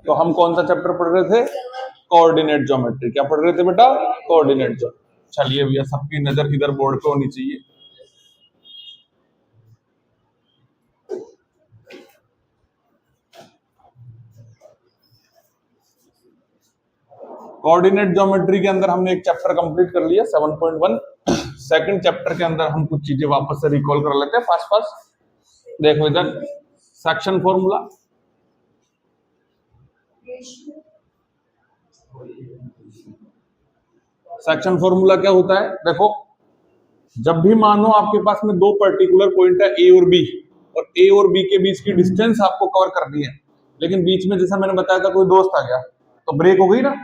तो हम कौन सा चैप्टर पढ़ रहे थे? Coordinate geometry. क्या पढ़ रहे थे बेटा? Coordinate geometry. चलिए भैया, सबकी नजर इधर बोर्ड पे होनी चाहिए। कोऑर्डिनेट ज्योमेट्री के अंदर हमने एक चैप्टर कंप्लीट कर लिया 7.1। सेकंड चैप्टर के अंदर हम कुछ चीजें वापस से रिकॉल कर लेते हैं फास्ट फास्ट। देखो इधर सेक्शन फॉर्मूला। सेक्शन फॉर्मूला क्या होता है? देखो, जब भी मानो आपके पास में दो पर्टिकुलर पॉइंट है ए और बी, और ए और बी के बीच की डिस्टेंस आपको कवर करनी है, लेकिन बीच में जैसा मैंने बताया था कोई दोस्त आ गया तो ब्रेक हो गई ना,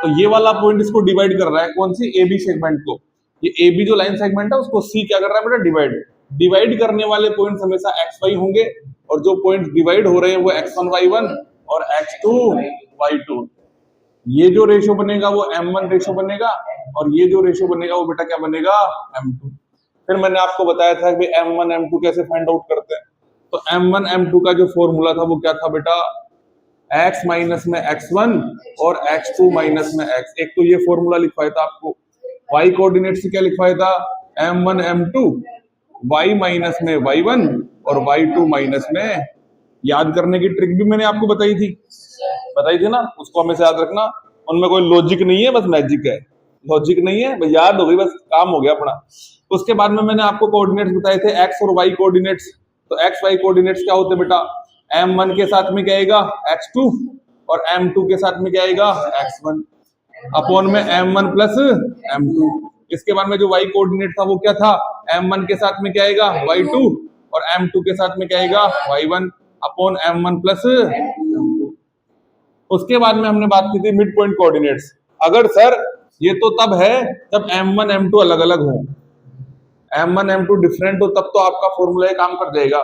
तो ये वाला पॉइंट इसको डिवाइड कर रहा है। कौन सी? ए बी सेगमेंट को। ये ए बी जो लाइन सेगमेंट है उसको सी क्या कर रहा है बेटा? डिवाइड। डिवाइड करने वाले पॉइंट हमेशा एक्स वाई होंगे, और जो पॉइंट डिवाइड हो रहे हैं वो x1 y1 और x2 y2। ये जो रेशियो बनेगा वो m1 रेशियो बनेगा, और ये जो रेशियो बनेगा वो बेटा क्या बनेगा? m2। फिर मैंने आपको बताया था कि m1 m2 कैसे फाइंड आउट करते हैं। तो m1 m2 का जो फॉर्मूला था वो क्या था बेटा? x माइनस में x1 और x2 माइनस में x। एक तो ये फॉर्मूला लिखवाया था आपको। y कोऑर्डिनेट से क्या लिखवाया था? m1 m2, y माइनस में y1 और y2 माइनस में। याद करने की ट्रिक भी मैंने आपको बताई थी ना, उसको हमेशा याद रखना। उनमें कोई लॉजिक नहीं है, बस मैजिक है। लॉजिक नहीं है, बस याद हो गई, बस काम हो गया अपना। उसके बाद में मैंने आपको कोऑर्डिनेट्स बताए थे, एक्स और वाई कोऑर्डिनेट्स। तो एक्स वाई कोऑर्डिनेट्स क्या होते बेटा? m1 के साथ में क्या आएगा? x2, और m2 के साथ में क्या आएगा? x1 अपॉन में m1 प्लस m2। इसके बाद में जो y कोऑर्डिनेट था वो क्या था? m1 के साथ में क्या आएगा? y2, और m2 के साथ में क्या आएगा? y1 upon m1 plus m2। उसके बाद में हमने बात की थी मिड पॉइंट कोऑर्डिनेट्स। अगर सर ये तो तब है जब m1 m2 अलग अलग हो, m1 m2 डिफरेंट हो, तब तो आपका फॉर्मूला काम कर जाएगा।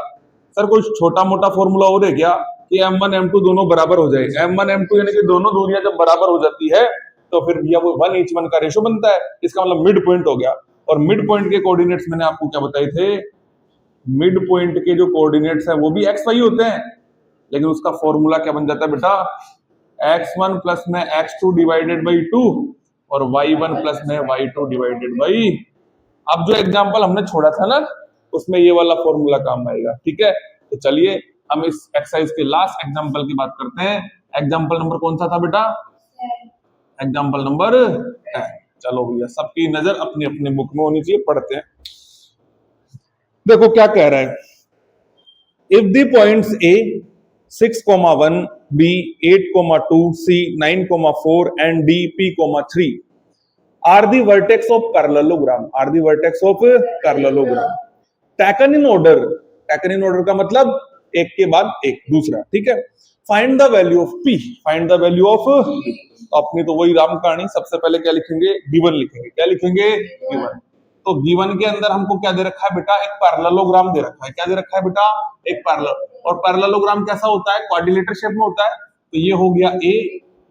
सर कोई छोटा मोटा फॉर्मूला हो दे क्या कि m1 m2 दोनों बराबर हो जाए? m1 m2 यानी कि दोनों दूरियां जब बराबर हो जाती है तो फिर भैया वो 1:1 का रेशो बनता है। इसका मतलब मिड पॉइंट हो गया। और मिड पॉइंट के कोऑर्डिनेट्स मैंने आपको क्या बताए थे? मिड पॉइंट के जो कोऑर्डिनेट्स है वो भी एक्स वाई होते हैं, लेकिन उसका फॉर्मूला क्या बन जाता है बेटा? x1 प्लस में x2 डिवाइडेड बाई 2 और y1 प्लस में y2 डिवाइडेड बाई। अब जो एग्जांपल हमने छोड़ा था ना, उसमें ये वाला फॉर्मूला काम आएगा। ठीक है, तो चलिए हम इस एक्सरसाइज के लास्ट एग्जांपल की बात करते हैं। एग्जांपल नंबर कौन सा था बेटा? Example number 10। चलो भैया, सबकी नजर अपनी अपनी बुक में होनी चाहिए, पढ़ते हैं। देखो क्या कह रहा है। If the points A 6,1, B 8,2, C 9,4 and D P,3 are the vertex of parallelogram, taken in order। taken in order का मतलब एक के बाद एक दूसरा। ठीक है, find the value of P, find the value of P। अपनी तो वही राम कहानी, सबसे पहले क्या लिखेंगे? गिवन लिखेंगे। क्या लिखेंगे? गिवन। तो गिवन के अंदर हमको क्या दे रखा है बेटा? एक पैरेललोग्राम दे रखा है। क्या दे रखा है बेटा? एक पैरेलल। और पैरेललोग्राम कैसा होता है? क्वाड्रिलेटरल शेप में होता है। तो ये हो गया A,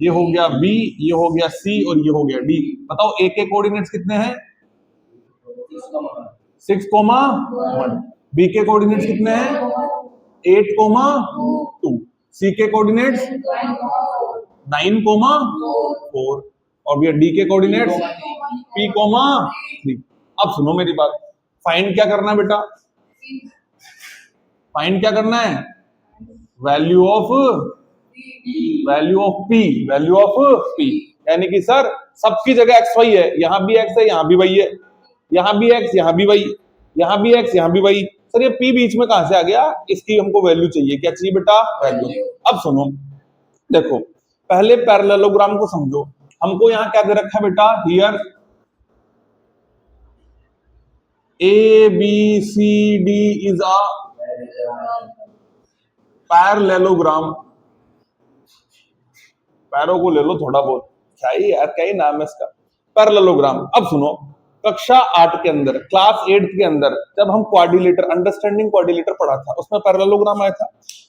ये हो गया B, ये हो गया C और ये हो गया D। बताओ A के कोऑर्डिनेट्स कितने हैं? 6,1। B के कोऑर्डिनेट्स कितने हैं? 8,2। C के कोऑर्डिनेट्स 9,4 और भैया D के कोऑर्डिनेट्स P,3। अब सुनो मेरी बात, फाइंड क्या करना है बेटा? फाइंड क्या करना है? Value of P। यानी कि सर सबकी जगह एक्स वाई है, यहां भी एक्स है, यहां भी वाई है, यहां भी एक्स, यहां भी वाई, यहां भी एक्स, यहां भी वाई। सर ये P बीच में कहां से आ गया? इसकी हमको वैल्यू चाहिए। क्या चाहिए बेटा? वैल्यू। अब सुनो, देखो पहले पैरेललोग्राम को समझो। हमको यहाँ क्या दे रखा है बेटा? Here ABCD is a parallelogram. पैरों को ले लो थोड़ा बहुत, क्या ही यार, क्या ही नाम है इसका, पैरेललोग्राम। अब सुनो, कक्षा 8 के अंदर, क्लास 8 के अंदर जब हम क्वाड्रिलेटर, अंडरस्टैंडिंग क्वाड्रिलेटर पढ़ा था, उसमें पैरेललोग्राम आया था।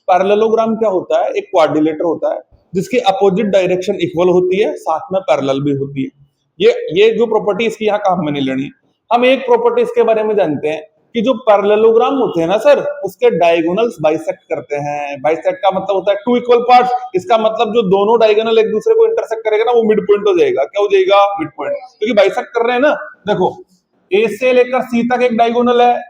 पैरेललोग्राम क्या होता है? एक क्वाड्रिलेटर होता है जिसकी अपोजिट डायरेक्शन इक्वल होती है, साथ में पैरेलल भी होती है। ये जो प्रॉपर्टी इसकी यहाँ काम में नहीं लेनी। हम एक प्रॉपर्टी इसके बारे में जानते हैं कि जो पैरेललोग्राम होते हैं ना सर, उसके डायगोनल्स बाइसेक्ट करते हैं। बाइसेक्ट का मतलब होता है टू इक्वल पार्ट्स। इसका मतलब जो दोनों डायगोनल एक दूसरे को इंटरसेक्ट करेगा ना, वो मिड पॉइंट हो जाएगा। क्या हो जाएगा? मिड पॉइंट, क्योंकि बाइसेक्ट कर रहे हैं ना। देखो, ए से लेकर सी तक एक डायगोनल है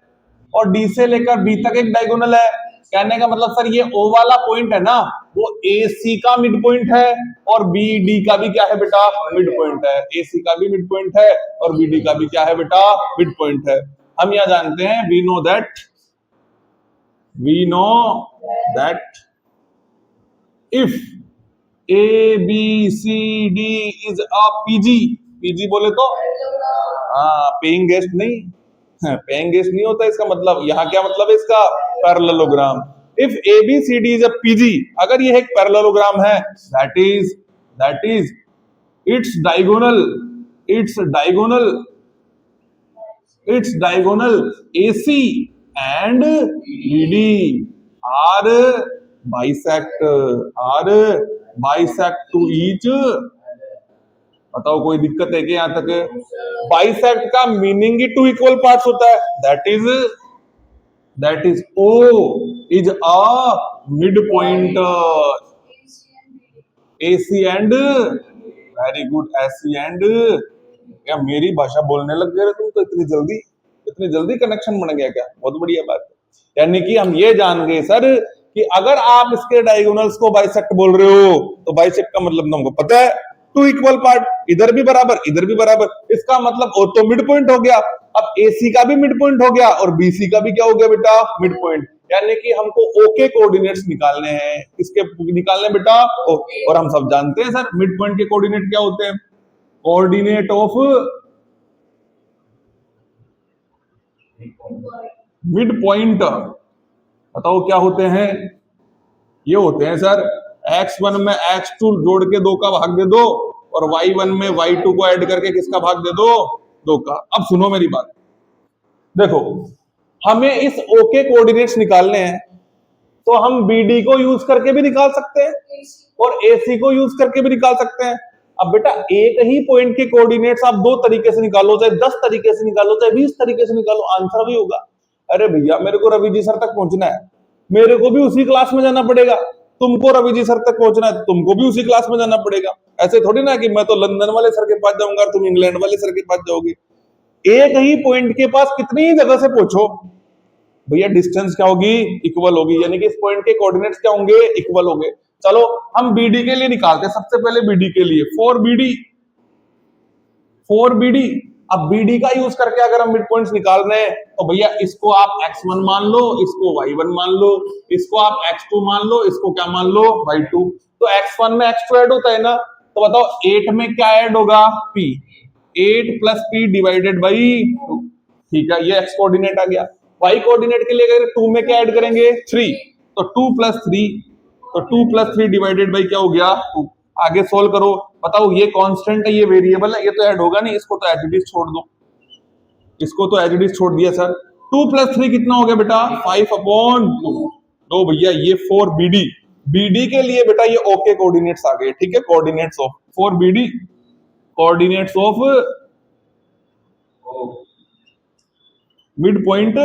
और डी से लेकर बी तक एक डायगोनल है। कहने का मतलब सर, ये ओ वाला पॉइंट है ना, वो ए सी का मिड पॉइंट है और बी डी का भी क्या है बेटा? मिड पॉइंट है। ए सी का भी मिड पॉइंट है और बी डी का भी क्या है बेटा? मिड पॉइंट है। हम यह जानते हैं, we know that if A B C D is a PG, PG बोले तो हाँ, पेइंग गेस्ट नहीं, पेइंग गेस्ट नहीं होता इसका मतलब। यहाँ क्या मतलब है इसका? Parallelogram. If A B C D is a PG, अगर ये एक पैरेललोग्राम है, that is its diagonal AC and BD are bisect to each। बताओ, कोई दिक्कत है क्या यहां तक? बाइसेक्ट का मीनिंग ही टू इक्वल पार्ट्स होता है। That is O is a midpoint. AC end, very good, AC end. क्या मेरी भाषा बोलने लग गए तुम तो इतनी जल्दी कनेक्शन बन गया क्या? बहुत बढ़िया बात है। यानी कि हम ये जान गए सर कि अगर आप इसके डायगोनल्स को बाइसेक्ट बोल रहे हो तो बाइसेक्ट का मतलब तुमको पता है, टू इक्वल पार्ट, इधर भी बराबर इधर भी बराबर। इसका मतलब ओ तो मिड पॉइंट हो गया। अब AC का भी मिड पॉइंट हो गया और BC का भी क्या हो गया बेटा? Mid point. यानी कि हमको O के कोऑर्डिनेट्स निकालने हैं। किसके निकालने बेटा? O। और हम सब जानते हैं सर, मिड पॉइंट के कोऑर्डिनेट क्या होते हैं? कोऑर्डिनेट ऑफ मिड पॉइंट, बताओ क्या होते हैं? ये होते हैं सर, x1 में x2 जोड़ के 2 का भाग दे दो और y1 में y2 को ऐड करके किसका भाग दे दो? 2 का। अब सुनो मेरी बात, देखो, हमें इस O के कोऑर्डिनेट्स निकालने हैं, तो हम BD को यूज करके भी निकाल सकते हैं और AC को यूज करके भी निकाल सकते हैं। अब बेटा, एक ही पॉइंट के कोऑर्डिनेट्स आप 2 तरीके से निकालो, चाहे 10 तरीके से निकालो, चाहे 20 तरीके से निकालो, आंसर भी होगा। अरे भैया, मेरे को रवि जी सर तक पहुंचना है, मेरे को भी उसी क्लास में जाना पड़ेगा। तुमको रवि जी सर तक पहुंचना है, तुमको भी उसी क्लास में जाना पड़ेगा। ऐसे थोड़ी ना कि मैं तो लंदन वाले सर के पास जाऊंगा, तुम इंग्लैंड वाले सर के पास जाओगे। एक ही पॉइंट के पास कितनी जगह से पहुंचो भैया, डिस्टेंस क्या होगी? इक्वल होगी। यानी कि इस पॉइंट के कोऑर्डिनेट्स क्या होंगे? इक्वल होंगे। चलो हम BD के लिए निकालते हैं। सबसे पहले BD के लिए, फॉर BD। अब BD का यूज करके अगर हम मिड पॉइंट्स निकाल रहे हैं तो भैया, इसको आप x1 मान लो, इसको y1 मान लो, इसको आप x2 मान लो, इसको क्या मान लो? y2। तो x1 में x2 ऐड होता है ना, तो बताओ 8 में क्या ऐड होगा? p। 8 plus p divided by 2। ठीक है, ये x कोऑर्डिनेट आ गया। y कोऑर्डिनेट के लिए अगर 2 में क्या ऐड करेंगे? 3। तो 2 प्लस 3, तो 2 प्लस 3 डिवाइडेड बाई क्या हो गया? 2। आगे सोल्व करो, बताओ ये कांस्टेंट है, ये वेरिएबल है, ये तो ऐड होगा नहीं, इसको तो एज इट इज छोड़ दो, इसको तो एज इट इज छोड़ दिया सर। 2 प्लस 3 कितना हो गया बेटा? 5/2। तो भैया ये फॉर BD के लिए बेटा ये O के कोऑर्डिनेट्स आ गए। ठीक है, coordinates of for BD, coordinates of mid point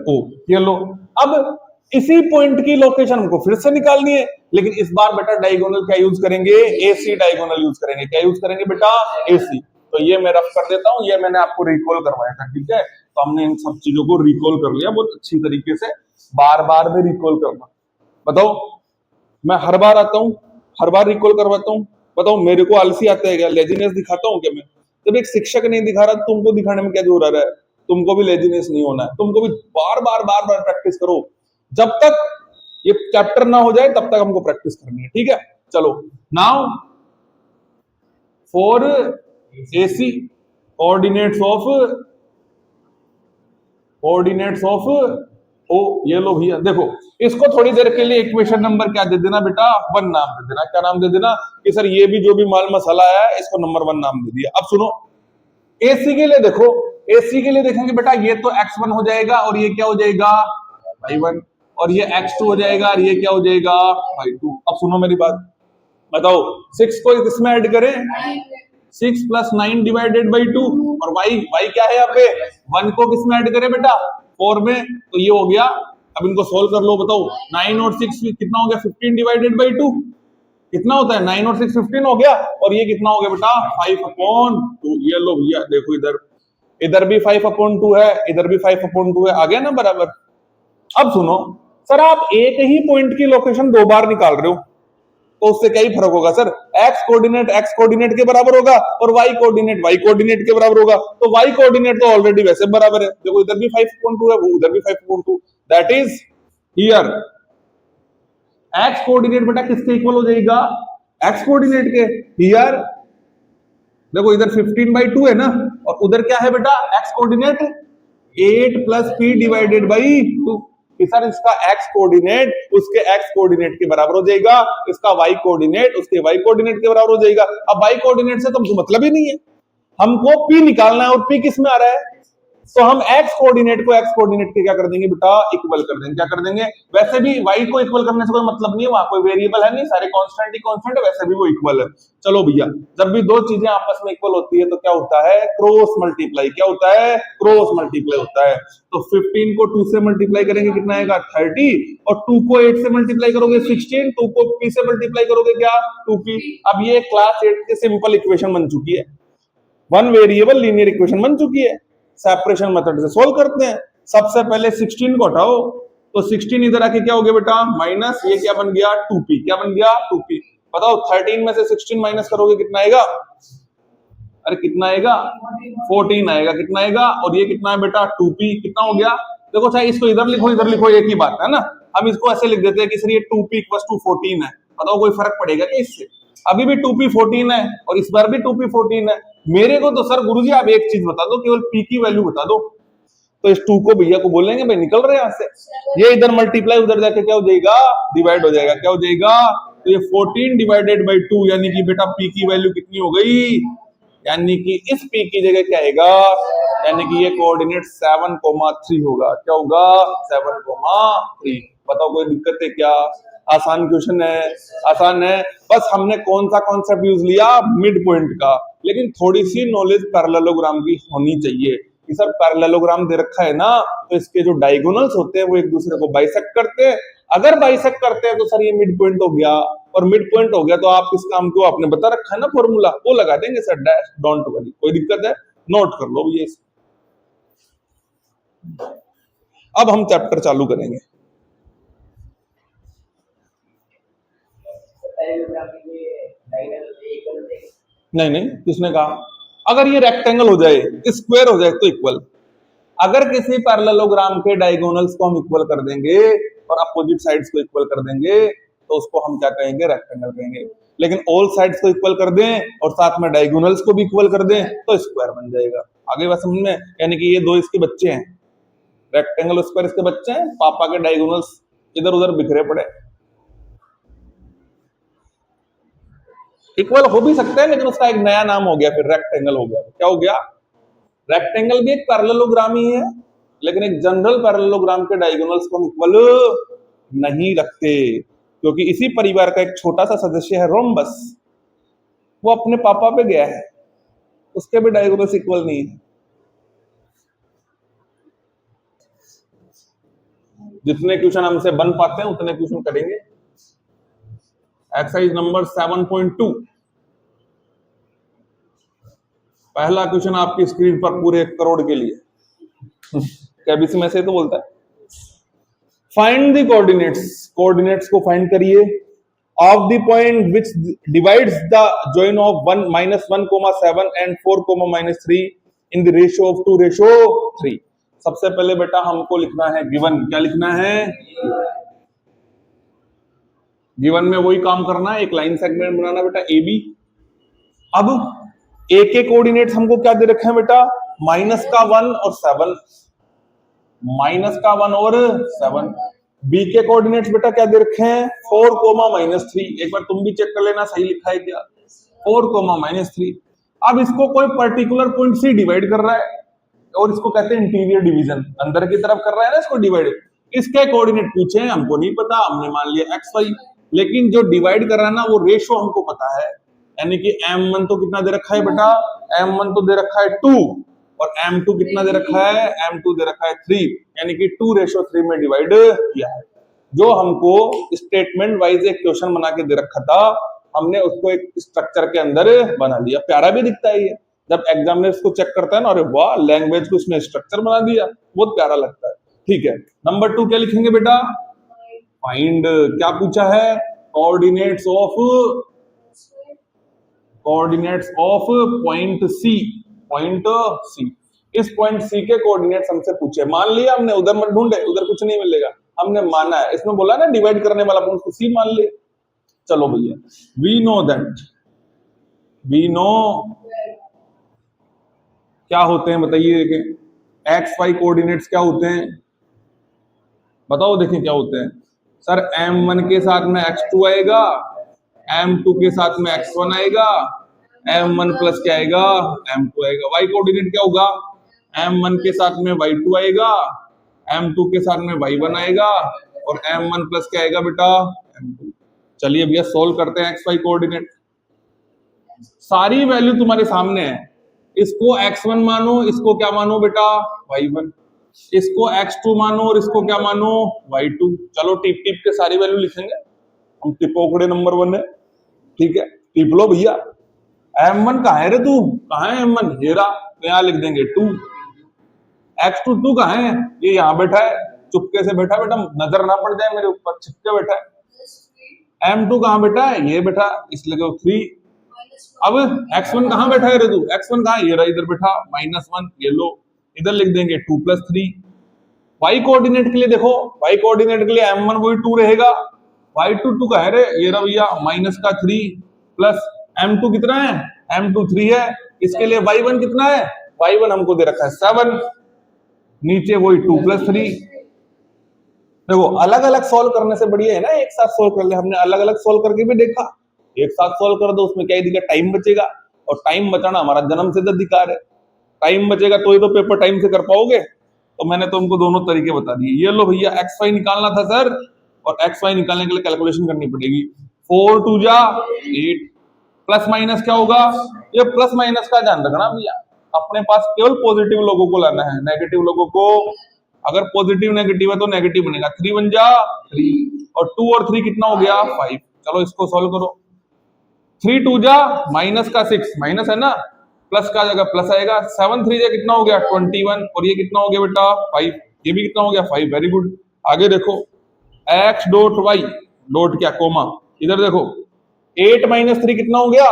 O। ये लो, अब इसी पॉइंट की लोकेशन हमको फिर से निकालनी है, लेकिन इस बार बेटा डायगोनल क्या यूज करेंगे? AC डायगोनल यूज करेंगे। क्या यूज करेंगे बेटा? AC। तो ये मैं रफ कर देता हूं, ये मैंने आपको रिकॉल करवाया था। ठीक है, तो हमने इन सब चीजों को रिकॉल कर लिया बहुत अच्छी तरीके से, बार बार में रिकॉल करना। बताओ, मैं हर बार आता हूँ, हर बार रिकॉल करवाता हूँ। बताओ, मेरे को आलसी आता है क्या? लेजीनेस दिखाता हूँ क्या मैं? जब एक शिक्षक नहीं दिखा रहा, तुमको दिखाने में क्या जरूरत है? तुमको भी लेजीनेस नहीं होना है, तुमको भी बार बार प्रैक्टिस करो। जब तक ये चैप्टर ना हो जाए तब तक हमको प्रैक्टिस करनी है। ठीक है, चलो now for AC coordinates of O। ये लो भैया, देखो, इसको थोड़ी देर के लिए इक्वेशन नंबर क्या दे देना बेटा? 1 नाम दे देना। क्या नाम दे देना? कि सर ये भी जो भी माल मसाला आया है इसको नंबर 1 नाम दे दिया। अब सुनो, AC के लिए देखो, AC के लिए देखेंगे बेटा, ये तो x1 हो जाएगा और ये क्या हो जाएगा? y1। और ये x2 हो जाएगा और ये क्या हो जाएगा? y2। अब सुनो मेरी बात, बताओ 6 को किसमें ऐड करें? 6 प्लस 9 डिवाइडेड बाई 2 और y क्या है यहाँ पे 1 को किस में ऐड करें बेटा 4 में, तो ये हो गया। अब इनको सोल्व कर लो, बताओ 9 और 6 कितना हो गया 15 डिवाइडेड बाई 2 कितना होता है 9 और 6 15 हो गया, और ये कितना हो गया बेटा 5/2। ये लो भैया देखो इधर, इधर भी 5/2 है, इधर भी 5/2 है, आ गया ना बराबर। अब सुनो सर, आप एक ही पॉइंट की लोकेशन दो बार निकाल रहे हो तो उससे क्या ही फर्क होगा सर, x कोऑर्डिनेट के बराबर होगा और y कोऑर्डिनेट के बराबर होगा, तो y कोऑर्डिनेट तो ऑलरेडी वैसे बराबर है, देखो इधर भी 5/2 है, वो उधर भी 5/2, that is here x coordinate बेटा किसके इक्वल हो जाएगा x कोऑर्डिनेट के, हियर देखो इधर 15/2 है ना, और उधर क्या है बेटा x coordinate 8 plus p divided by 2, sir इसका x कोऑर्डिनेट उसके x कोऑर्डिनेट के बराबर हो जाएगा, इसका y कोऑर्डिनेट उसके y कोऑर्डिनेट के बराबर हो जाएगा। अब y कोऑर्डिनेट से तो मतलब ही नहीं है, हमको p निकालना है और p किस में आ रहा है, तो हम x कोऑर्डिनेट को x कोऑर्डिनेट के क्या कर देंगे बेटा इक्वल कर देंगे, क्या कर देंगे, वैसे भी y को इक्वल करने से कोई मतलब नहीं है, वहां कोई वेरिएबल है नहीं, सारे कांस्टेंट ही कांस्टेंट है, वैसे भी वो इक्वल है। चलो भैया, जब भी दो चीजें आपस में इक्वल होती है तो क्या होता है क्रॉस मल्टीप्लाई, क्या होता है क्रॉस मल्टीप्लाई होता है। तो 15 को 2 से मल्टीप्लाई करेंगे कितना आएगा 30, और 2 को 8 से मल्टीप्लाई करोगे 16, 2 को p से मल्टीप्लाई करोगे क्या 2p। अब ये क्लास 8 की सिंपल इक्वेशन बन चुकी है, वन वेरिएबल लीनियर इक्वेशन बन चुकी है। सेपरेशन मेथड से सोल्व करते हैं, सबसे पहले 16 को हटाओ, तो 16 इधर आके क्या हो गया बेटा माइनस, ये क्या बन गया 2p, क्या बन गया 2p। बताओ 13 में से 16 माइनस करोगे कितना आएगा, अरे कितना आएगा 14 आएगा, कितना आएगा, और ये कितना है बेटा 2p, कितना हो गया। देखो चाहे इसको इधर लिखो एक ही बात है ना, हम इसको ऐसे लिख देते हैं कि सर ये 2p = 14 है, बताओ कोई फर्क पड़ेगा क्या इससे, अभी भी 2p 14 है और इस बार भी 2p 14 है। मेरे को तो सर गुरुजी आप एक चीज बता दो, केवल p की वैल्यू बता दो, तो इस 2 को भैया को बोलेंगे भाई निकल रहे हैं यहाँ से, ये इधर मल्टीप्लाई उधर जाके क्या हो जाएगा डिवाइड हो जाएगा, क्या हो जाएगा, तो ये 14 डिवाइडेड बाई 2 यानी कि बेटा p की वैल्यू कितनी हो गई, यानी कि इस p की जगह क्या आएगा, यानी कि ये कोऑर्डिनेट 7,3 होगा, क्या होगा 7,3। बताओ कोई दिक्कत है क्या, आसान क्वेश्चन है, आसान है। बस हमने कौन सा कॉन्सेप्ट यूज लिया मिड पॉइंट का, लेकिन थोड़ी सी नॉलेज पैरेललोग्राम की होनी चाहिए कि सर पैरेललोग्राम दे रखा है ना, तो इसके जो डायगोनल्स होते हैं वो एक दूसरे को बाइसेक्ट करते हैं, अगर बाइसेक्ट करते हैं तो सर ये मिड पॉइंट हो गया, और मिड पॉइंट हो गया तो आप इस काम को आपने बता रखा है ना फॉर्मूला, वो लगा देंगे सर डैश, डोंट वरी, कोई दिक्कत है नोट कर लो ये। अब हम चैप्टर चालू करेंगे। नहीं किसने कहा, अगर ये रेक्टेंगल हो जाए स्क्वायर हो जाए तो इक्वल, अगर किसी पैरेललोग्राम के डायगोनल्स को हम इक्वल कर देंगे और अपोजिट साइड्स को इक्वल कर देंगे तो उसको हम क्या कहेंगे रेक्टेंगल कहेंगे, लेकिन ऑल साइड्स को इक्वल कर दें और साथ में डायगोनल्स को भी इक्वल कर दें तो स्क्वायर बन जाएगा। आगे बात समझ में, यानी कि ये दो इसके बच्चे हैं, रेक्टेंगल और स्क्वायर इसके बच्चे हैं, पापा के डायगोनल्स इधर उधर बिखरे पड़े, इक्वल हो भी सकते हैं लेकिन उसका एक नया नाम हो गया, फिर रेक्टेंगल हो गया। क्या हो गया, रेक्टेंगल भी एक पैरेललोग्राम ही है, लेकिन एक जनरल पैरेललोग्राम के डायगोनल्स को हम इक्वल नहीं रखते, क्योंकि इसी परिवार का एक छोटा सा सदस्य है रोम्बस, वो अपने पापा पे गया है, उसके भी डायगोनल्स इक्वल नहीं है। जितने क्वेश्चन हमसे बन पाते हैं उतने क्वेश्चन करेंगे। एक्सरसाइज नंबर 7.2, पहला क्वेश्चन आपकी स्क्रीन पर पूरे 1 करोड़ के लिए केबीसी में से तो बोलता है फाइंड द कोऑर्डिनेट्स, कोऑर्डिनेट्स को फाइंड करिए of the point which divides the join of 1 -1,7 and 4, -3 in the ratio of 2:3। सबसे पहले बेटा हमको लिखना है गिवन, क्या लिखना है गिवन में वही काम करना है, एक लाइन सेगमेंट बनाना बेटा ए बी। अब ए के कोऑर्डिनेट्स हमको क्या दे रखे हैं बेटा -1 और 7, -1 और 7। बी के कोऑर्डिनेट्स बेटा क्या दे रखे हैं 4, -3। एक बार तुम भी चेक कर लेना सही लिखा है क्या, 4, -3। अब इसको कोई पर्टिकुलर पॉइंट से डिवाइड कर रहा है और इसको कहते हैं इंटीरियर डिवीजन, अंदर की तरफ कर रहा है ना इसको डिवाइड। इसके कोऑर्डिनेट पूछे हमको नहीं पता, हमने मान लिया XY, लेकिन जो डिवाइड कर रहा है ना वो रेशो हमको पता है, यानी कि m1 तो कितना दे रखा है बेटा, m1 तो दे रखा है 2 और m2 कितना दे रखा है, m2 दे रखा है 3, यानी कि 2:3 में डिवाइड किया है। जो हमको स्टेटमेंट वाइज एक क्वेश्चन बना के दे रखा था, हमने उसको एक स्ट्रक्चर के अंदर बना लिया। प्यारा भी दिखता है ये, जब एग्जामिनर इसको चेक करता है ना, अरे वाह लैंग्वेज को इसने स्ट्रक्चर बना दिया, बहुत प्यारा लगता है। ठीक है, नंबर 2 क्या लिखेंगे बेटा, फाइंड, क्या पूछा है, coordinates of point C, point C. इस पॉइंट सी के कोऑर्डिनेट्स हमसे पूछे, मान लिया हमने, उधर मत ढूंढे, उधर कुछ नहीं मिलेगा, हमने माना है, इसमें बोला ना डिवाइड करने वाला पॉइंट को सी मान लिया। चलो भैया, वी नो क्या होते हैं बताइए, देखें एक्स वाई कोऑर्डिनेट्स क्या होते हैं, बताओ देखें क्या होते हैं। सर m1 के साथ में x2 आएगा, m2 के साथ में x1 आएगा, m1 प्लस क्या आएगा, m2 आएगा। y कोऑर्डिनेट क्या होगा, m1 के साथ में y2 आएगा, m2 के साथ में y1 आएगा और m1 प्लस क्या आएगा बेटा, m2। चलिए भैया सोल्व करते हैं x y कोऑर्डिनेट। सारी वैल्यू तुम्हारे सामने है, इसको x1 मानो, इसको क्या मानो बेटा, y1, इसको x2 मानो और इसको क्या मानो, y2। चलो टिप टिप के सारी वैल्यू लिखेंगे, हम टिपोकड़े नंबर 1 है। ठीक है, टिप लो भैया। m1 कहाँ है रे तू, कहाँ है m1, हेरा, तो यहाँ लिख देंगे 2। x2 तू कहाँ है, ये यहाँ बैठा है, चुपके से बैठा बेटा, नजर ना पड़ जाए मेरे ऊपर, छिपके बैठा है। m2 कहाँ बैठा है, ये बैठा, इसलिए 3। अब x1 कहाँ बैठा है रे तू, x1 कहाँ, ये रहा इधर बैठा, -1, ये लो, इधर लिख देंगे 2 + 3। y कोऑर्डिनेट के लिए देखो, y कोऑर्डिनेट के लिए m1 वही 2 रहेगा, y2 2 का है रे, ये रहा भैया -3 प्लस m2 कितना है, m2 3 है, इसके लिए y1 कितना है, y1 हमको दे रखा है 7, नीचे वही 2 + 3। देखो अलग अलग सोल्व करने से बढ़िया है ना एक साथ सोल्व कर ले, हमने अलग अलग सोल्व करके भी देखा, एक साथ सोल्व कर दो, उसमें क्या ही दिक्कत, टाइम बचेगा, और टाइम बचाना हमारा जन्म सिद्ध अधिकार है। टाइम बचेगा तो ही तो पेपर टाइम से कर पाओगे। तो मैंने तुमको दोनों तरीके बता दिए। ये लो भैया एक्स वाई निकालना था सर, और एक्स वाई निकालने के लिए कैलकुलेशन करनी पड़ेगी। 4 2 जा 8, प्लस माइनस क्या होगा, ये प्लस माइनस का ध्यान रखना भैया, अपने पास केवल पॉजिटिव लोगों को लाना है, नेगेटिव लोगों को, अगर पॉजिटिव नेगेटिव है तो नेगेटिव बनेगा। 3 1 जा 3 और 2 और 3 कितना हो गया 5। चलो इसको सॉल्व करो। 3 2 जा माइनस का 6, माइनस है ना, प्लस का जगह प्लस आएगा। 7 3 जा कितना हो गया 21 और ये कितना हो गया बेटा 5, ये भी कितना हो गया 5। Very good. आगे देखो x डॉट वाई डॉट क्या कोमा, इधर देखो 8 - 3 कितना हो गया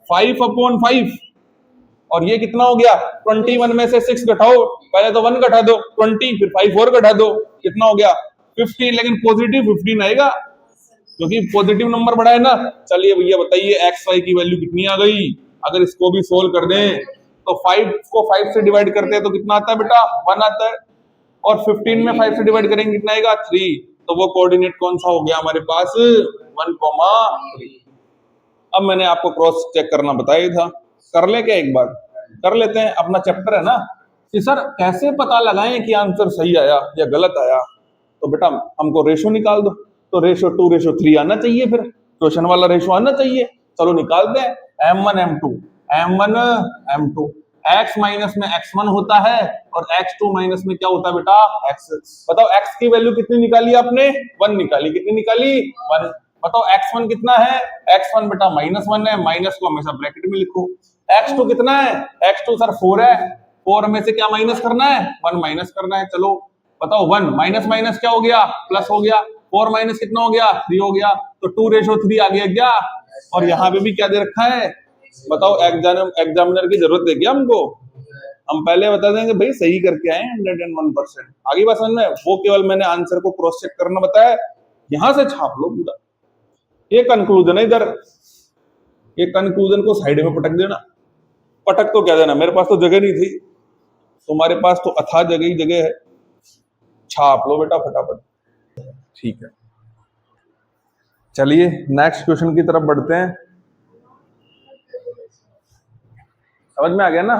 5/5 और ये कितना हो गया 21 में से 6 घटाओ, पहले तो 1 घटा दो 20, फिर 5 और घटा दो, कितना हो गया 15, लेकिन पॉजिटिव 15 आएगा क्योंकि पॉजिटिव नंबर बड़ा है ना। चलिए भैया बताइए एक्स वाई की वैल्यू कितनी आ गई, अगर इसको भी सोल्व कर दें तो 5 को 5 से डिवाइड करते हैं तो कितना आता है बेटा 1 आता है, और 15 में 5 से डिवाइड करेंगे कितना आएगा 3, तो वो कोऑर्डिनेट कौन सा हो गया हमारे पास 1,3। अब मैंने आपको क्रॉस चेक करना बताया था, कर ले क्या एक बार, कर लेते हैं, अपना चैप्टर है ना कि सर कैसे पता लगाएं कि आंसर सही आया या गलत आया। तो बेटा हमको रेशो निकाल दो, तो रेशो 2:3 आना चाहिए, फिर क्वेश्चन वाला रेशो आना चाहिए। चलो निकालते हैं, m1 m2 x माइनस में x1 होता है और x2 माइनस में क्या होता है बेटा x। बताओ x की वैल्यू कितनी निकाली आपने 1 निकाली, कितनी निकाली 1। बताओ x1 कितना है, x1 बेटा -1 है, माइनस को हमेशा ब्रैकेट में लिखो। x2 कितना है, x2 सर 4 है, 4 में से क्या माइनस करना है 1 माइनस करना है। चलो बताओ 1 माइनस माइनस क्या हो गया प्लस हो गया, 4 माइनस कितना हो गया 3 हो गया, तो 2:3 आ गया क्या, और यहाँ पे भी क्या दे रखा है बताओ, एग्जामिनर की जरूरत है क्या हमको, हम पहले बता देंगे भाई सही करके आए 101%। आगे बात समझ में, वो केवल मैंने आंसर को क्रॉस चेक करना बताया, यहां से छाप लो पूरा, ये कंक्लूजन है इधर, ये कंक्लूजन को साइड में पटक देना, पटक तो क्या देना, मेरे पास तो जगह नहीं थी, तुम्हारे पास तो अथाह जगह ही जगह है, छाप लो बेटा फटाफट। ठीक है, चलिए नेक्स्ट क्वेश्चन की तरफ बढ़ते हैं। समझ में आ गया ना,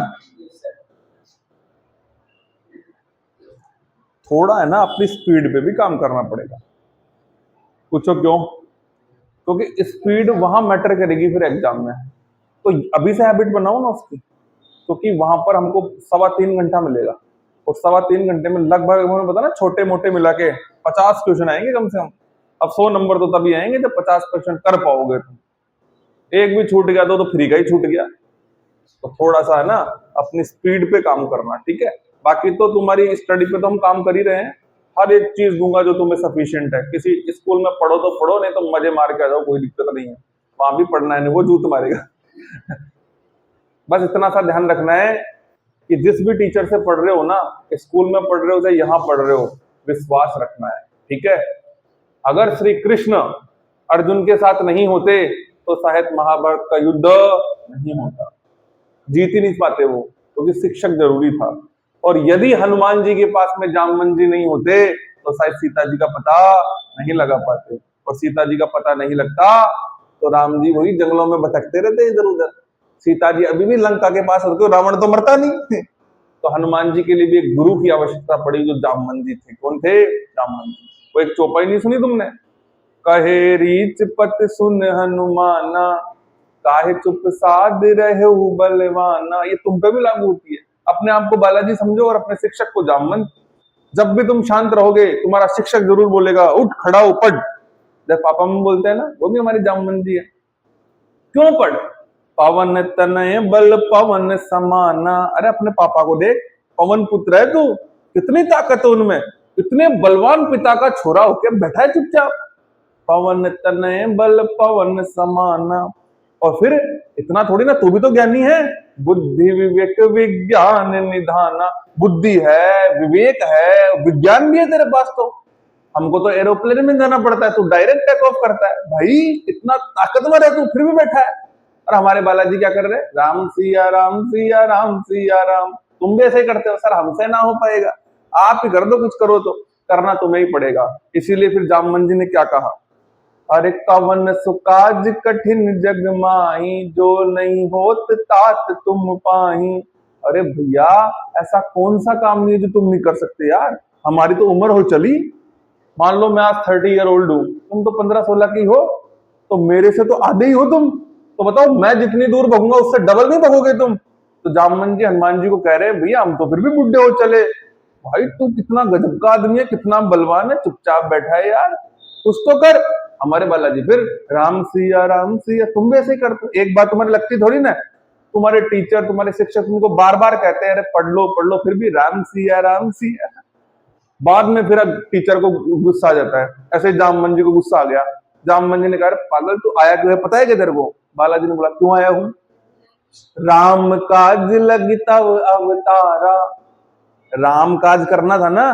थोड़ा है ना अपनी स्पीड पे भी काम करना पड़ेगा। पूछो क्यों, क्योंकि स्पीड वहां मैटर करेगी फिर एग्जाम में। तो अभी से हैबिट बनाओ ना उसकी, क्योंकि वहां पर हमको 3.25 घंटा मिलेगा, और 3.25 घंटे में लगभग उन्होंने बताया ना छोटे मोटे मिला के 50 क्वेश्चन आएंगे कम से कम। अब 100 नंबर तो तभी आएंगे जब 50 क्वेश्चन कर पाओगे तुम। एक भी छूट गया तो फ्री का ही छूट गया। तो थोड़ा सा है ना अपनी स्पीड पे काम करना, ठीक है। बाकी तो तुम्हारी स्टडी पे तो हम काम कर ही रहे हैं, हर एक चीज दूंगा जो तुम्हें सफिशिएंट है। किसी स्कूल में पढ़ो तो पढ़ो, नहीं तो मजे मार के आ जाओ, कोई दिक्कत नहीं है, वहां भी पढ़ना है, नहीं वो जूत मारेगा। बस इतना सा ध्यान रखना है कि जिस भी टीचर से पढ़ रहे हो ना, स्कूल में पढ़ रहे हो चाहे यहाँ पढ़ रहे हो, विश्वास रखना है, ठीक है। अगर श्री कृष्ण अर्जुन के साथ नहीं होते तो शायद महाभारत का युद्ध नहीं होता, जीत ही नहीं पाते वो, क्योंकि शिक्षक जरूरी था। और यदि हनुमान जी के पास में जामवंत जी नहीं होते तो शायद सीता जी का पता नहीं लगा पाते, और सीता जी का पता नहीं लगता तो राम जी वही जंगलों में भटकते रहते इधर उधर। सीता जी अभी भी लंका के पास होते, रावण तो मरता नहीं। तो हनुमान जी के लिए भी एक गुरु की आवश्यकता पड़ी, जो जामवंत जी थे। कौन थे? जामवंत जी। वो एक चौपाई नहीं सुनी तुमने? कहे रीच पत सुन हनुमाना, काहे चुप साध रहे बलवाना। ये तुम पे भी लागू होती है। अपने आप को बालाजी समझो और अपने शिक्षक को जामवंत। जब भी तुम शांत रहोगे तुम्हारा शिक्षक जरूर बोलेगा उठ खड़ा हो पढ़। जब पापा मम्मी बोलते हैं ना, वो भी हमारी जामवंत जी है। क्यों पढ़? पवन तनय बल पवन समाना। अरे अपने पापा को देख, पवन पुत्र है तू, कितनी ताकत है उनमें, इतने बलवान पिता का छोरा होके बैठा है चुपचाप। पवन तनय बल पवन समाना। और फिर इतना थोड़ी ना, तू भी तो ज्ञानी है। बुद्धि विवेक विज्ञान निधाना। बुद्धि है, विवेक है, विज्ञान भी है तेरे पास। तो हमको तो एरोप्लेन में जाना पड़ता है, तू डायरेक्ट टेक ऑफ करता है। भाई इतना ताकतवर है तू, फिर भी बैठा है। और हमारे बालाजी क्या कर रहे हैं? राम सिया राम सिया राम सिया राम। तुम भी ऐसे ही करते हो? सर हमसे ना हो पाएगा, आप ही कर दो, कुछ करो तो करना तुम्हें ही पड़ेगा। इसीलिए फिर जामवंत जी ने क्या कहा? अरे कवन सुकाज कठिन जग माही, जो नहीं होत तात तुम पाही। अरे भैया ऐसा कौन सा काम नहीं है जो तुम नहीं कर सकते यार। हमारी तो उम्र हो चली, मान लो मैं आज 30 ईयर ओल्ड हूँ, तुम तो 15-16 की हो, तो मेरे से तो आधे ही हो तुम। तो बताओ मैं जितनी दूर भगूंगा उससे डबल नहीं भगोगे तुम। तो जामवंत जी हनुमान जी को कह रहे हैं भैया हम तो फिर भी बुढ़े हो चले। भाई तू कितना गजब का आदमी है, कितना बलवान है, चुपचाप बैठा है यार, कुछ तो कर। हमारे बालाजी फिर राम सिया। तुम भी ऐसे ही करते? एक बात तुम्हारी लगती थोड़ी ना। तुम्हारे टीचर तुम्हारे शिक्षक तुमको बार बार कहते हैं अरे पढ़ लो, फिर भी राम सिया। बाद में फिर अब टीचर को गुस्सा आ जाता है। ऐसे जामवंत जी को गुस्सा आ गया। जामवंत जी ने कहा पागल तू आया क्यों है, पता है क्या तेरे को? बालाजी ने बोला क्यों आया हूं? राम काज लगी तब अवतारा। राम काज करना था ना,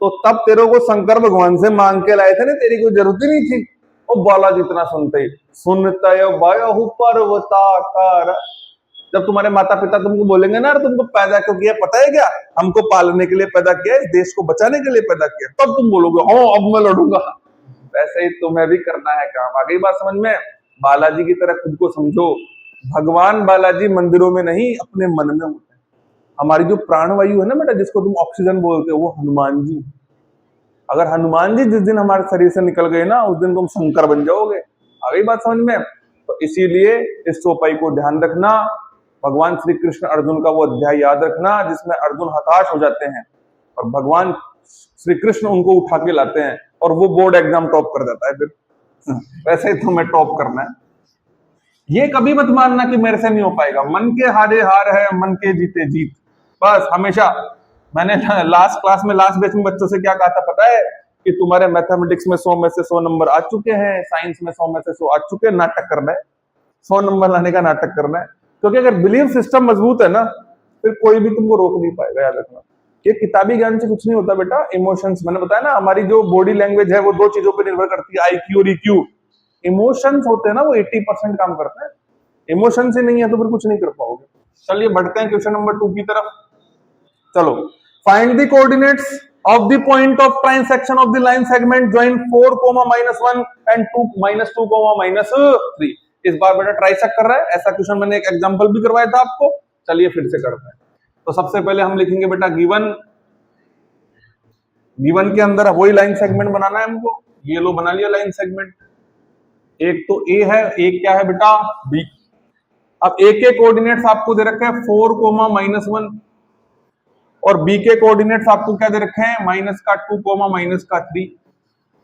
तो तब तेरे को शंकर भगवान से मांग के लाए थे ना, तेरी कोई जरूरत ही नहीं थी। और बालाजी इतना सुनते ही सुनता वयहु पर्वताकार। जब तुम्हारे माता पिता तुमको बोलेंगे ना तुमको पैदा क्यों किया पता है क्या? हमको पालने के लिए पैदा किया, इस देश को बचाने के लिए पैदा किया। तब तुम बोलोगे हाँ अब मैं लड़ूंगा। वैसे ही तुम्हें भी करना है काम। आ गई बात समझ में? बालाजी की तरह खुद को समझो। भगवान बालाजी मंदिरों में नहीं अपने मन में होते हैं। हमारी जो प्राणवायु है ना बेटा, जिसको तुम ऑक्सीजन बोलते हो, वो हनुमान जी। अगर हनुमान जी जिस दिन हमारे शरीर से निकल गए ना, उस दिन तुम शंकर बन जाओगे। आ गई बात समझ में? तो इसीलिए इस चौपाई को ध्यान रखना। भगवान श्री कृष्ण अर्जुन का वो अध्याय याद रखना जिसमें अर्जुन हताश हो जाते हैं और भगवान श्री कृष्ण उनको उठा के लाते हैं और वो बोर्ड एग्जाम टॉप कर जाता है। फिर वैसे ही तुम्हें टॉप करना है। ये कभी मत मानना कि मेरे से नहीं हो पाएगा। मन के हारे हार है, मन के जीते जीत। बस हमेशा। मैंने लास्ट क्लास में लास्ट बैच में बच्चों से क्या कहा था पता है? कि तुम्हारे मैथमेटिक्स में 100 में से 100 नंबर आ चुके हैं, साइंस में 100 में से 100 आ चुके हैं, नाटक करना है, 100 नंबर लाने का नाटक करना है। क्योंकि अगर बिलीफ सिस्टम मजबूत है ना, फिर कोई भी तुमको रोक नहीं पाएगा। याद रखना, ये किताबी ज्ञान से कुछ नहीं होता बेटा। इमोशंस, मैंने बताया ना, हमारी जो बॉडी लैंग्वेज है वो दो चीजों पर निर्भर करती है, IQ और EQ। इमोशंस होते हैं ना, वो 80% काम करते हैं। इमोशंस ही नहीं है तो फिर कुछ नहीं कर पाओगे। चलिए बढ़ते हैं क्वेश्चन नंबर 2 की तरफ। चलो, find the coordinates of the point of transection of the line segment join 4, -1 and 2, -2, -3। इस बार बेटा ट्राइसेक्ट कर रहा है। ऐसा क्वेश्चन मैंने एक एग्जांपल भी करवाया था आपको। चलिए फिर से करते हैं। तो सबसे पहले हम लिखेंगे बेटा गिवन के अंदर वही लाइन सेगमेंट बनाना है हमको। ये लो बना लिया लाइन सेगमेंट। एक तो ए है, एक क्या है बेटा बी। अब ए के कोऑर्डिनेट्स आपको दे रखे हैं 4, -1 और बी के कोऑर्डिनेट्स आपको क्या दे रखे हैं -2, -3।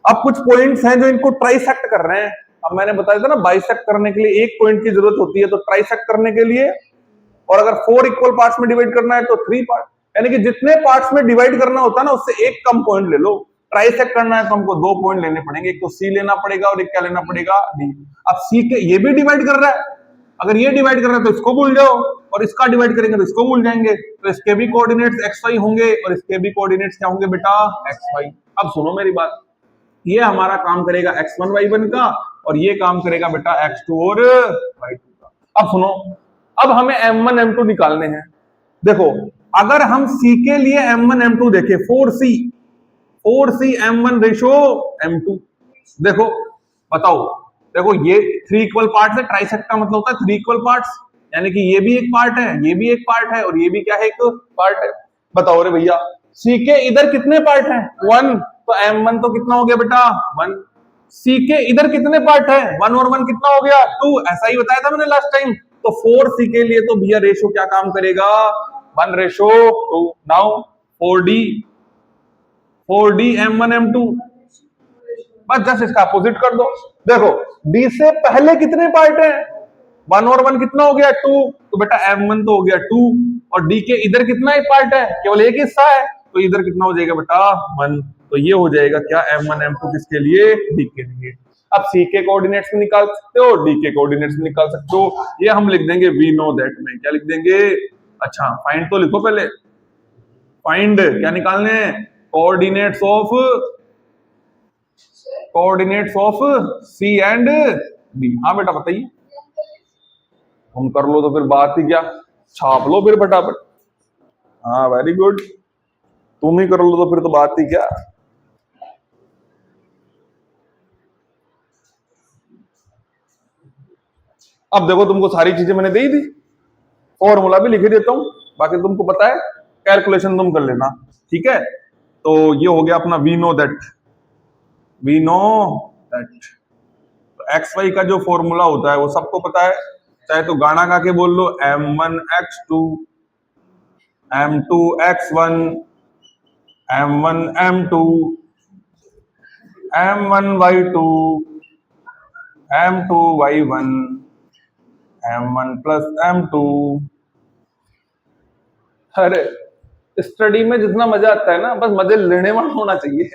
अब कुछ पॉइंट्स हैं जो इनको ट्राइसेक्ट कर रहे हैं। अब मैंने बताया था ना बाइसेक्ट करने के लिए एक पॉइंट की जरूरत होती है, तो ट्राइसेक्ट करने के लिए और अगर 4 इक्वल पार्ट्स में डिवाइड करना है तो 3 पार्ट, यानी कि जितने पार्ट्स में डिवाइड करना होता है ना उससे एक कम पॉइंट ले लो। ट्राइसेक्ट करना है तो हमको 2 पॉइंट लेने पड़ेंगे, एक तो सी लेना पड़ेगा और एक क्या लेना पड़ेगा डी। अब सी के ये भी डिवाइड कर रहा है, अगर ये डिवाइड कर रहा है तो इसको भूल जाओ, और इसका डिवाइड करेंगे तो इसको भूल जाएंगे, तो इसके भी कोऑर्डिनेट्स एक्स वाई होंगे और इसके भी कोऑर्डिनेट्स क्या होंगे बेटा एक्स वाई। अब सुनो मेरी बात, ये हमारा काम करेगा x1 y1 का और ये काम करेगा बेटा x2 और y2 का। अब सुनो, अब हमें m1 m2 निकालने हैं। देखो अगर हम c के लिए m1 m2 देखें 4c m1 रेशो m2, देखो बताओ, देखो ये 3 इक्वल पार्ट्स है, ट्राइसेक्ट का मतलब होता है 3 इक्वल पार्ट्स, यानी कि ये भी एक पार्ट है, ये भी एक पार्ट है और ये भी क्या है एक पार्ट है। बताओ रे भैया सी के इधर कितने पार्ट हैं 1, तो m1 तो कितना हो गया बेटा 1। सी के इधर कितने पार्ट है 1 और 1 कितना हो गया 2, ऐसा ही बताया था मैंने लास्ट टाइम। तो 4c के लिए तो भैया रेशो क्या काम करेगा 1:2। Now 4d, 4d m1 m2, बस जस्ट इसका अपोजिट कर दो। देखो डी से पहले कितने पार्ट हैं 1 और 1 कितना हो गया 2, तो बेटा m1 तो हो गया 2 और डी के इधर कितना एक पार्ट है केवल एक हिस्सा है, तो इधर कितना हो जाएगा बेटा 1। तो ये हो जाएगा क्या m1 m2 किसके लिए डी के लिए। अब सी के कोऑर्डिनेट्स में निकाल सकते हो, डी के कोऑर्डिनेट्स में निकाल सकते हो, ये हम लिख देंगे वी नो दैट में, क्या लिख देंगे, अच्छा फाइंड तो लिखो पहले, फाइंड क्या निकालने हैं coordinates of C and D. हाँ बेटा बताइए, तुम कर लो तो फिर बात ही क्या, छाप लो फिर फटाफट। हाँ वेरी गुड, तुम ही कर लो तो फिर तो बात ही क्या। अब देखो तुमको सारी चीजें मैंने दे ही दी, फॉर्मूला भी लिख ही देता हूं, बाकी तुमको पता है कैलकुलेशन तुम कर लेना, ठीक है। तो ये हो गया अपना we know that. X y का जो फॉर्मूला होता है वो सबको पता है, चाहे तो गाना गा के बोल लो m1 x2 m2 x1 m1 m2 m1 y2 m2 y1 m1 + m2। अरे स्टडी में जितना मजा आता है ना बस मजे लेने वाला होना चाहिए।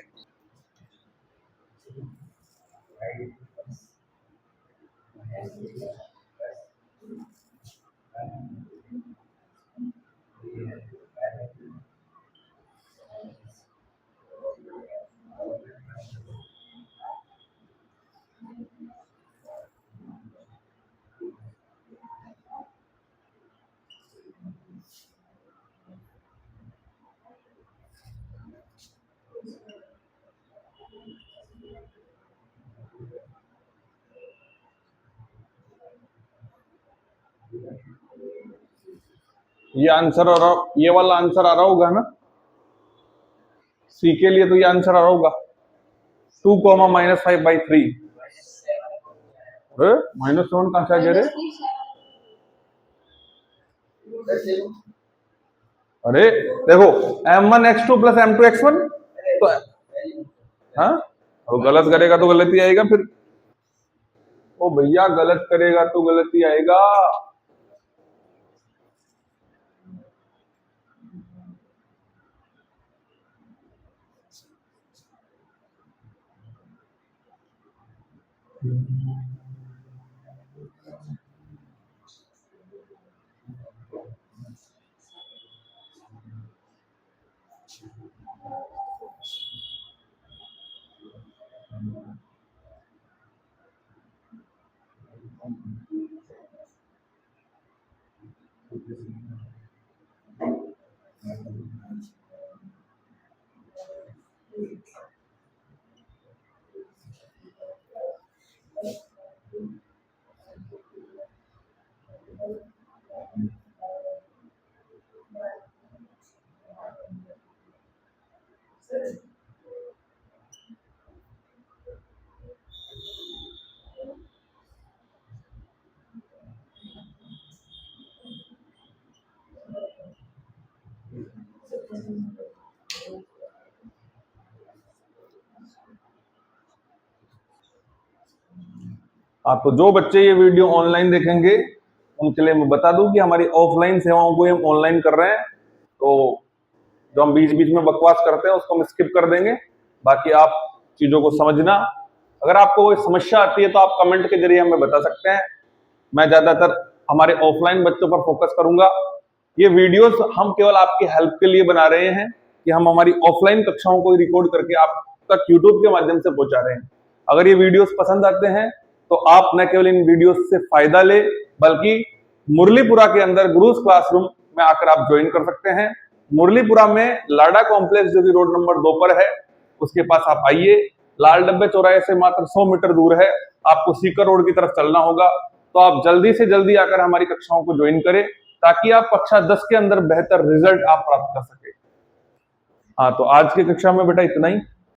ये आंसर आ रहा, ये वाला आंसर आ रहा होगा ना, सी के लिए तो ये आंसर आ रहा होगा 2, -5/3। -7 कहां से आ गया रे, अरे देखो m1 x2 + m2 x1, तो हाँ और गलत करेगा तो गलत ही आएगा फिर, ओ भैया गलत करेगा तो गलत ही आएगा। हाँ, तो जो बच्चे ये वीडियो ऑनलाइन देखेंगे उनके लिए मैं बता दूं कि हमारी ऑफलाइन सेवाओं को हम ऑनलाइन कर रहे हैं, तो जो हम बीच बीच में बकवास करते हैं उसको हम स्किप कर देंगे। बाकी आप चीजों को समझना, अगर आपको कोई समस्या आती है तो आप कमेंट के जरिए हमें बता सकते हैं। मैं ज्यादातर हमारे ऑफलाइन बच्चों पर फोकस करूंगा। ये वीडियोस हम केवल आपकी हेल्प के लिए बना रहे हैं कि हम हमारी ऑफलाइन कक्षाओं को रिकॉर्ड करके आप तक यूट्यूब के माध्यम से पहुंचा रहे हैं। अगर ये वीडियोस पसंद आते हैं तो आप न केवल इन वीडियोस से फायदा ले, बल्कि मुरलीपुरा के अंदर गुरुज क्लासरूम में आकर आप ज्वाइन कर सकते हैं। मुरलीपुरा में लाडा कॉम्प्लेक्स जो कि रोड नंबर 2 पर है, उसके पास आप आइए। लाल डब्बे चौराहे से मात्र 100 मीटर दूर है, आपको सीकर रोड की तरफ चलना होगा। तो आप जल्दी से जल्दी आकर हमारी कक्षाओं को ज्वाइन करें ताकि आप कक्षा 10 के अंदर बेहतर रिजल्ट आप प्राप्त कर सके। हाँ, तो आज की कक्षा में बेटा इतना ही।